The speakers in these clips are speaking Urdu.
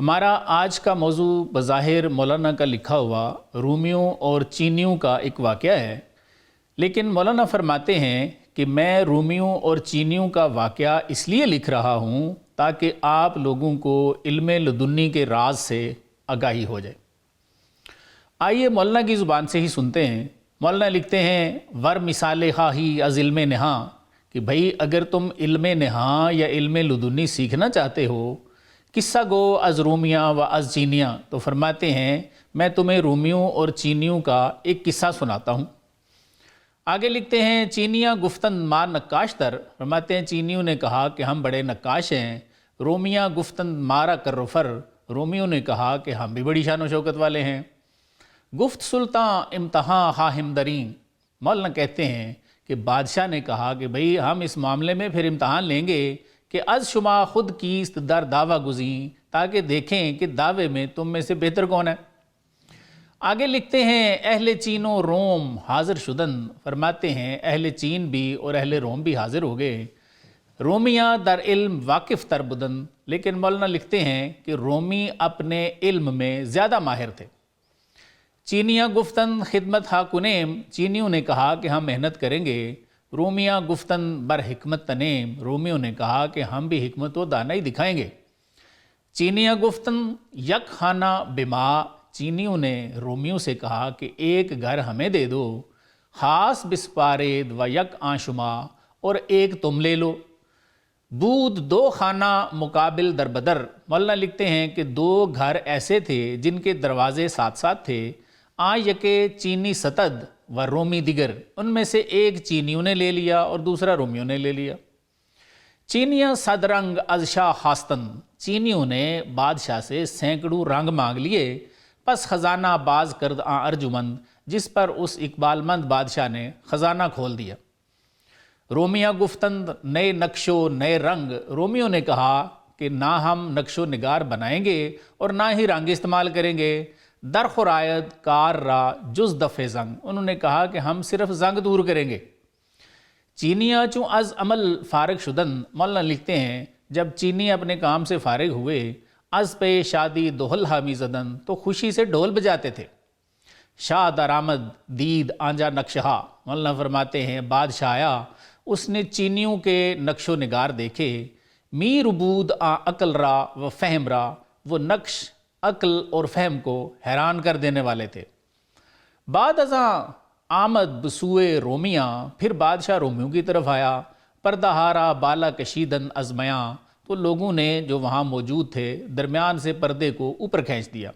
ہمارا آج کا موضوع بظاہر مولانا کا لکھا ہوا رومیوں اور چینیوں کا ایک واقعہ ہے، لیکن مولانا فرماتے ہیں کہ میں رومیوں اور چینیوں کا واقعہ اس لیے لکھ رہا ہوں تاکہ آپ لوگوں کو علم لدنی کے راز سے آگاہی ہو جائے۔ آئیے مولانا کی زبان سے ہی سنتے ہیں۔ مولانا لکھتے ہیں ور مثال خواہی از علم نہاں، کہ بھئی اگر تم علم نہاں یا علم لدنی سیکھنا چاہتے ہو، قصہ گو از رومیاں و از چینیاں، تو فرماتے ہیں میں تمہیں رومیوں اور چینیوں کا ایک قصہ سناتا ہوں۔ آگے لکھتے ہیں چینیاں گفتن ما نقاش تر، فرماتے ہیں چینیوں نے کہا کہ ہم بڑے نقاش ہیں۔ رومیاں گفتن مارا کرفر، رومیوں نے کہا کہ ہم بھی بڑی شان و شوکت والے ہیں۔ گفت سلطان امتحان ہاہم درین، مولانا کہتے ہیں کہ بادشاہ نے کہا کہ بھئی ہم اس معاملے میں پھر امتحان لیں گے کہ از شما خود کیست در دعویٰ گزین، تاکہ دیکھیں کہ دعوے میں تم میں سے بہتر کون ہے۔ آگے لکھتے ہیں اہل چین و روم حاضر شدن، فرماتے ہیں اہل چین بھی اور اہل روم بھی حاضر ہو گئے۔ رومیاں در علم واقف تر بدن، لیکن مولانا لکھتے ہیں کہ رومی اپنے علم میں زیادہ ماہر تھے۔ چینیاں گفتن خدمت ہا کنیم، چینیوں نے کہا کہ ہم محنت کریں گے۔ رومیاں گفتن بر حکمت تنیم، رومیوں نے کہا کہ ہم بھی حکمت و دانائی دکھائیں گے۔ چینیاں گفتن یک خانہ بما، چینیوں نے رومیوں سے کہا کہ ایک گھر ہمیں دے دو، خاص بسپارید و یک آنشما، اور ایک تم لے لو۔ بود دو خانہ مقابل در بدر، مولانا لکھتے ہیں کہ دو گھر ایسے تھے جن کے دروازے ساتھ ساتھ تھے۔ یکے چینی ستد و رومی دیگر، ان میں سے ایک چینیوں نے لے لیا اور دوسرا رومیوں نے لے لیا۔ چینیاں صد رنگ از شاہ خواستن، چینیوں نے بادشاہ سے سینکڑوں رنگ مانگ لیے۔ پس خزانہ باز کرد ارجمند، جس پر اس اقبال مند بادشاہ نے خزانہ کھول دیا۔ رومیاں گفتند نئے نقش و نئے رنگ، رومیوں نے کہا کہ نہ ہم نقش و نگار بنائیں گے اور نہ ہی رنگ استعمال کریں گے۔ در خرائد کار را جز دفع زنگ، انہوں نے کہا کہ ہم صرف زنگ دور کریں گے۔ چینیاں چوں از عمل فارغ شدن، مولانا لکھتے ہیں جب چینی اپنے کام سے فارغ ہوئے، از پہ شادی دوہل حامی زدن، تو خوشی سے ڈھول بجاتے تھے۔ شاہ درآمد دید آنجا نقشہا، مولانا فرماتے ہیں بادشاہ آیا، اس نے چینیوں کے نقش و نگار دیکھے۔ میر عبود عقل را و فہم را، وہ نقش عقل اور فہم کو حیران کر دینے والے تھے۔ بعد ازاں آمد بسوئے رومیاں، پھر بادشاہ رومیوں کی طرف آیا۔ پردہ ہارا بالا کشیدن ازمیاں، تو لوگوں نے جو وہاں موجود تھے درمیان سے پردے کو اوپر کھینچ دیا۔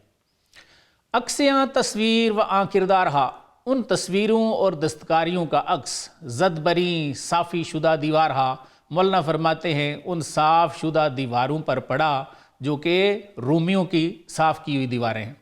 عکسیاں تصویر و کردار ہا، ان تصویروں اور دستکاریوں کا عکس زد بری صافی شدہ دیوار ہا، مولانا فرماتے ہیں ان صاف شدہ دیواروں پر پڑا جو کہ رومیوں کی صاف کی ہوئی دیواریں ہیں۔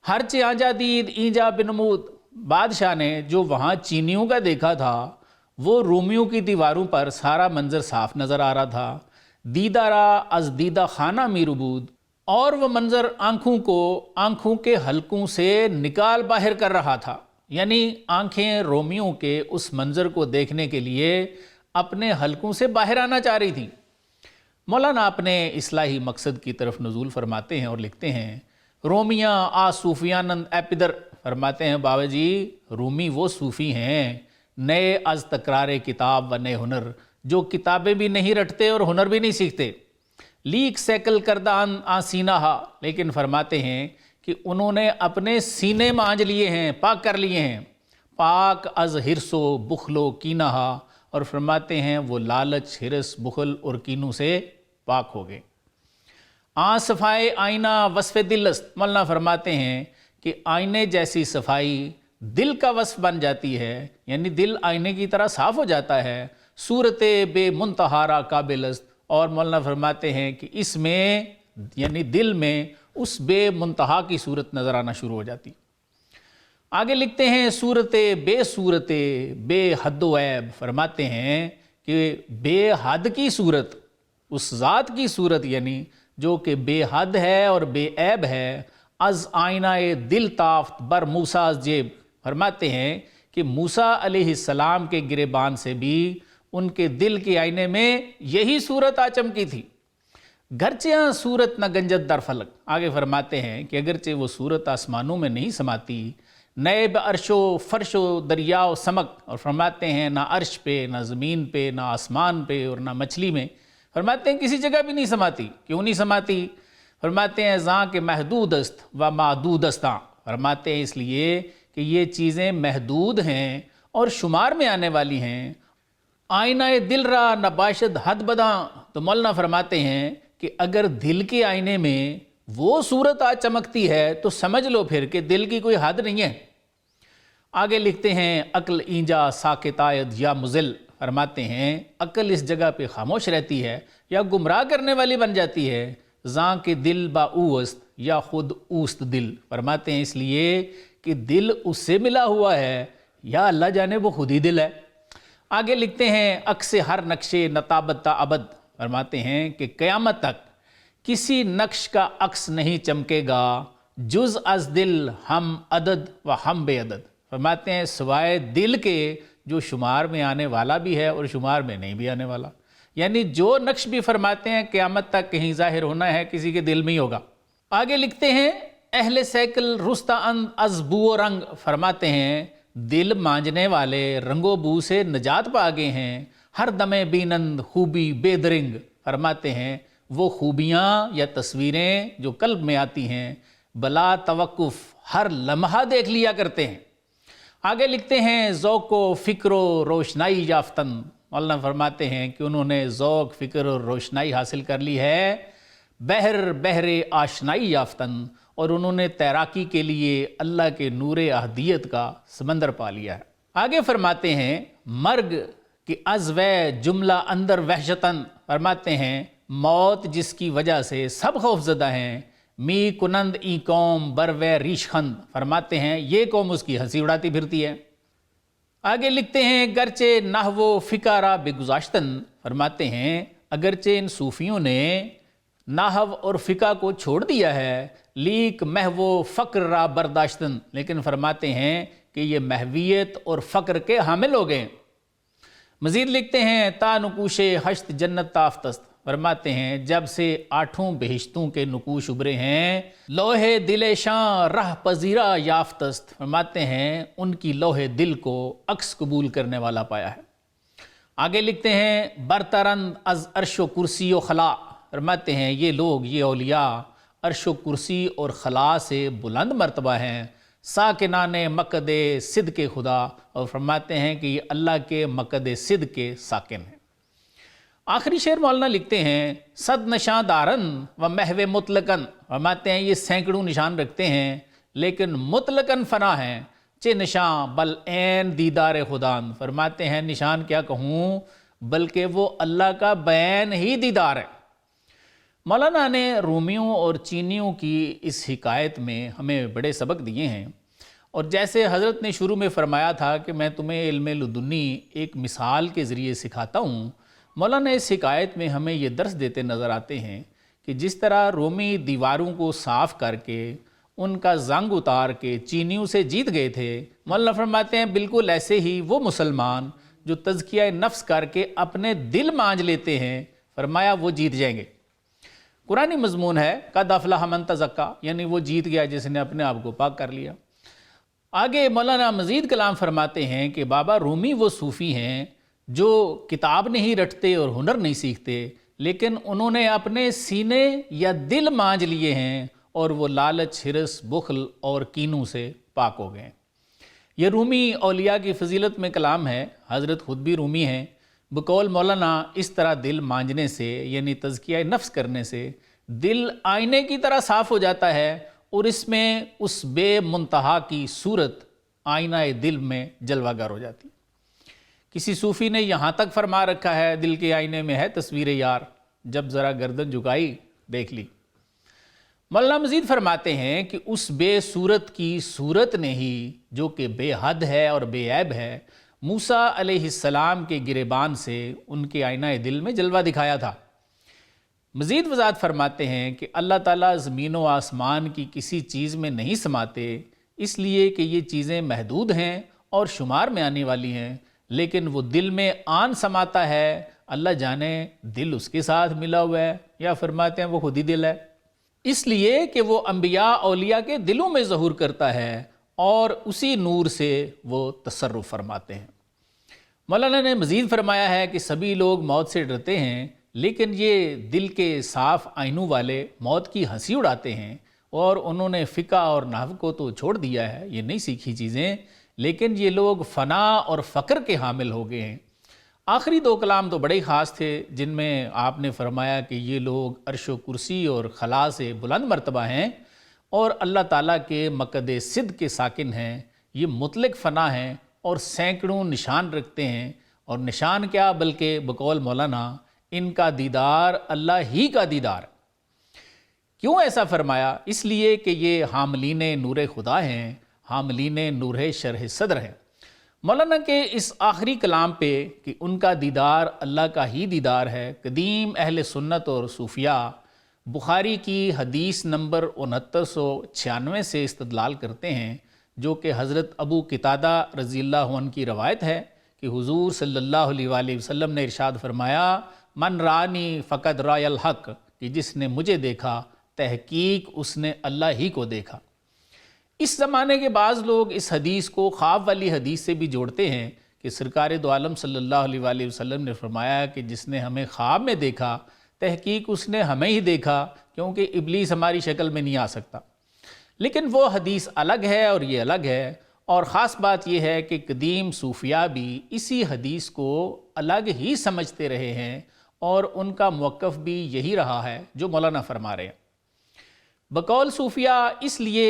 ہر چے آنجا دید اینجا بنمود، بادشاہ نے جو وہاں چینیوں کا دیکھا تھا وہ رومیوں کی دیواروں پر سارا منظر صاف نظر آ رہا تھا۔ دیدہ را از دیدہ خانہ میر عبود، اور وہ منظر آنکھوں کے حلقوں سے نکال باہر کر رہا تھا، یعنی آنکھیں رومیوں کے اس منظر کو دیکھنے کے لیے اپنے حلقوں سے باہر آنا چاہ رہی تھیں۔ مولانا اپنے اصلاحی مقصد کی طرف نزول فرماتے ہیں اور لکھتے ہیں رومیاں صوفیانند اے پدر، فرماتے ہیں بابا جی رومی وہ صوفی ہیں نئے از تکرار کتاب و نئے ہنر، جو کتابیں بھی نہیں رٹتے اور ہنر بھی نہیں سیکھتے۔ لیک سیکل کردان سینہ ہا، لیکن فرماتے ہیں کہ انہوں نے اپنے سینے مانج لیے ہیں، پاک کر لیے ہیں۔ پاک از ہرس و بخل و کینہ ہا، اور فرماتے ہیں وہ لالچ، ہرس، بخل اور کینوں سے پاک ہو گئے۔ صفائی آئینہ وصف دل است، مولانا فرماتے ہیں کہ آئینے جیسی صفائی دل کا وصف بن جاتی ہے، یعنی دل آئینے کی طرح صاف ہو جاتا ہے۔ صورت بے منتہارا قابل است، اور مولانا فرماتے ہیں کہ اس میں یعنی دل میں اس بے منتہا کی صورت نظر آنا شروع ہو جاتی۔ آگے لکھتے ہیں صورت بے حد و عیب، فرماتے ہیں کہ بے حد کی صورت، اس ذات کی صورت یعنی جو کہ بے حد ہے اور بے عیب ہے، از آئینہ دل تافت بر موسیٰ جیب، فرماتے ہیں کہ موسیٰ علیہ السلام کے گریبان سے بھی ان کے دل کے آئینے میں یہی صورت چمکی تھی۔ گرچہ صورت نہ گنجت در فلک، آگے فرماتے ہیں کہ اگرچہ وہ صورت آسمانوں میں نہیں سماتی، نیب عرش و فرش و دریا و سمک، اور فرماتے ہیں نہ عرش پہ، نہ زمین پہ، نہ آسمان پہ، اور نہ مچھلی میں، فرماتے ہیں کسی جگہ بھی نہیں سماتی۔ کیوں نہیں سماتی؟ فرماتے ہیں زاں کے محدود است و معدود استاں، فرماتے ہیں اس لیے کہ یہ چیزیں محدود ہیں اور شمار میں آنے والی ہیں۔ آئینہ دل را نہ باشد حد بداں، تو مولانا فرماتے ہیں کہ اگر دل کے آئینے میں وہ صورت آج چمکتی ہے تو سمجھ لو پھر کہ دل کی کوئی حد نہیں ہے۔ آگے لکھتے ہیں عقل اینجا ساکت آید یا مزل، فرماتے ہیں عقل اس جگہ پہ خاموش رہتی ہے یا گمراہ کرنے والی بن جاتی ہے، زاں کے دل با اوست یا خود اوست دل، فرماتے ہیں اس لیے کہ دل اس سے ملا ہوا ہے یا اللہ جانے وہ خود ہی دل ہے۔ آگے لکھتے ہیں عکس ہر نقشے نتابت تا ابد، فرماتے ہیں کہ قیامت تک کسی نقش کا عکس نہیں چمکے گا جز از دل ہم عدد و ہم بے عدد، فرماتے ہیں سوائے دل کے جو شمار میں آنے والا بھی ہے اور شمار میں نہیں بھی آنے والا، یعنی جو نقش بھی فرماتے ہیں قیامت تک کہیں ظاہر ہونا ہے کسی کے دل میں ہی ہوگا۔ آگے لکھتے ہیں اہل سیکل رستہ اند از بو و رنگ، فرماتے ہیں دل مانجنے والے رنگ و بو سے نجات پا گئے ہیں، ہر دمے بینند خوبی بے درنگ، فرماتے ہیں وہ خوبیاں یا تصویریں جو قلب میں آتی ہیں بلا توقف ہر لمحہ دیکھ لیا کرتے ہیں۔ آگے لکھتے ہیں ذوق و فکر و روشنائی یافتن، مولانا فرماتے ہیں کہ انہوں نے ذوق، فکر اور روشنائی حاصل کر لی ہے، بہر آشنائی یافتن، اور انہوں نے تیراکی کے لیے اللہ کے نور احدیت کا سمندر پا لیا ہے۔ آگے فرماتے ہیں مرگ کہ از وے جملہ اندر وحشتن، فرماتے ہیں موت جس کی وجہ سے سب خوف زدہ ہیں، می کنند ای قوم بر وے ریش خند، فرماتے ہیں یہ قوم اس کی ہنسی اڑاتی پھرتی ہے۔ آگے لکھتے ہیں گرچہ نحو فکارا بگزاشتن، فرماتے ہیں اگرچہ ان صوفیوں نے نحو اور فقہ کو چھوڑ دیا ہے، لیک محو فقر را برداشتن، لیکن فرماتے ہیں کہ یہ محویت اور فقر کے حامل ہو گئے۔ مزید لکھتے ہیں تا نقوش ہشت جنت تافتست، فرماتے ہیں جب سے 8 بہشتوں کے نقوش ابھرے ہیں، لوہے دل شاں رہ پذیرا یافتست، فرماتے ہیں ان کی لوہے دل کو عکس قبول کرنے والا پایا ہے۔ آگے لکھتے ہیں برترند از عرش و کرسی و خلا، فرماتے ہیں یہ لوگ، یہ اولیاء عرش و کرسی اور خلا سے بلند مرتبہ ہیں، ساکنان مقد صدق خدا، اور فرماتے ہیں کہ یہ اللہ کے مقد صدق کے ساکن ہیں۔ آخری شعر مولانا لکھتے ہیں صد نشاں دارن و محو مطلقاً، فرماتے ہیں یہ سینکڑوں نشان رکھتے ہیں لیکن مطلقاً فنا ہیں، چے نشاں بل عین دیدار خدان، فرماتے ہیں نشان کیا کہوں بلکہ وہ اللہ کا بین ہی دیدار ہے۔ مولانا نے رومیوں اور چینیوں کی اس حکایت میں ہمیں بڑے سبق دیے ہیں، اور جیسے حضرت نے شروع میں فرمایا تھا کہ میں تمہیں علم لدنی ایک مثال کے ذریعے سکھاتا ہوں، مولانا اس حکایت میں ہمیں یہ درس دیتے نظر آتے ہیں کہ جس طرح رومی دیواروں کو صاف کر کے ان کا زنگ اتار کے چینیوں سے جیت گئے تھے، مولانا فرماتے ہیں بالکل ایسے ہی وہ مسلمان جو تزکیہ نفس کر کے اپنے دل مانج لیتے ہیں، فرمایا وہ جیت جائیں گے۔ قرآنی مضمون ہے قد افلح من تزکا، یعنی وہ جیت گیا جس نے اپنے آپ کو پاک کر لیا۔ آگے مولانا مزید کلام فرماتے ہیں کہ بابا رومی وہ صوفی ہیں جو کتاب نہیں رٹتے اور ہنر نہیں سیکھتے، لیکن انہوں نے اپنے سینے یا دل مانج لیے ہیں اور وہ لالچ، ہرس، بخل اور کینوں سے پاک ہو گئے۔ یہ رومی اولیاء کی فضیلت میں کلام ہے، حضرت خود بھی رومی ہیں۔ بقول مولانا اس طرح دل مانجنے سے یعنی تزکیہ نفس کرنے سے دل آئینے کی طرح صاف ہو جاتا ہے، اور اس میں اس بے منتہا کی صورت آئینہ دل میں جلوہ گر ہو جاتی۔ کسی صوفی نے یہاں تک فرما رکھا ہے دل کے آئینے میں ہے تصویر یار، جب ذرا گردن جھکائی دیکھ لی۔ مولانا مزید فرماتے ہیں کہ اس بے صورت کی صورت نے ہی جو کہ بے حد ہے اور بے عیب ہے، موسیٰ علیہ السلام کے گریبان سے ان کے آئینہ دل میں جلوہ دکھایا تھا۔ مزید وضاحت فرماتے ہیں کہ اللہ تعالیٰ زمین و آسمان کی کسی چیز میں نہیں سماتے، اس لیے کہ یہ چیزیں محدود ہیں اور شمار میں آنے والی ہیں، لیکن وہ دل میں آن سماتا ہے اللہ جانے دل اس کے ساتھ ملا ہوا ہے یا فرماتے ہیں وہ خود ہی دل ہے، اس لیے کہ وہ انبیاء اولیاء کے دلوں میں ظہور کرتا ہے اور اسی نور سے وہ تصرف فرماتے ہیں۔ مولانا نے مزید فرمایا ہے کہ سبھی لوگ موت سے ڈرتے ہیں، لیکن یہ دل کے صاف آئینوں والے موت کی ہنسی اڑاتے ہیں، اور انہوں نے فقہ اور نحو کو تو چھوڑ دیا ہے، یہ نہیں سیکھی چیزیں، لیکن یہ لوگ فنا اور فقر کے حامل ہو گئے ہیں۔ آخری دو کلام تو بڑے ہی خاص تھے، جن میں آپ نے فرمایا کہ یہ لوگ عرش و کرسی اور خلا سے بلند مرتبہ ہیں اور اللہ تعالیٰ کے مقعد صدق کے ساکن ہیں، یہ مطلق فنا ہیں اور سینکڑوں نشان رکھتے ہیں، اور نشان کیا بلکہ بقول مولانا ان کا دیدار اللہ ہی کا دیدار۔ کیوں ایسا فرمایا؟ اس لیے کہ یہ حاملین نور خدا ہیں، حاملین نور شرح صدر ہیں۔ مولانا کے اس آخری کلام پہ کہ ان کا دیدار اللہ کا ہی دیدار ہے، قدیم اہل سنت اور صوفیاء بخاری کی حدیث نمبر 6996 سے استدلال کرتے ہیں، جو کہ حضرت ابو قتادہ رضی اللہ عنہ کی روایت ہے کہ حضور صلی اللہ علیہ وآلہ وسلم نے ارشاد فرمایا، من رانی فقد رأی الحق، کہ جس نے مجھے دیکھا تحقیق اس نے اللہ ہی کو دیکھا۔ اس زمانے کے بعض لوگ اس حدیث کو خواب والی حدیث سے بھی جوڑتے ہیں کہ سرکار دو عالم صلی اللہ علیہ وآلہ وسلم نے فرمایا کہ جس نے ہمیں خواب میں دیکھا تحقیق اس نے ہمیں ہی دیکھا، کیونکہ ابلیس ہماری شکل میں نہیں آ سکتا۔ لیکن وہ حدیث الگ ہے اور یہ الگ ہے، اور خاص بات یہ ہے کہ قدیم صوفیاء بھی اسی حدیث کو الگ ہی سمجھتے رہے ہیں، اور ان کا موقف بھی یہی رہا ہے جو مولانا فرما رہے ہیں۔ بقول صوفیاء اس لیے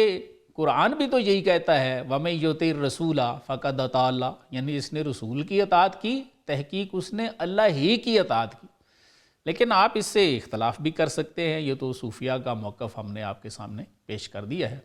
قرآن بھی تو یہی کہتا ہے وَمَن یُطِعِ الرَّسُولَ فَقَدْ اطاع اللَّهَ، یعنی جس نے رسول کی اطاعت کی تحقیق اس نے اللہ ہی کی اطاعت کی۔ لیکن آپ اس سے اختلاف بھی کر سکتے ہیں، یہ تو صوفیاء کا موقف ہم نے آپ کے سامنے پیش کر دیا ہے۔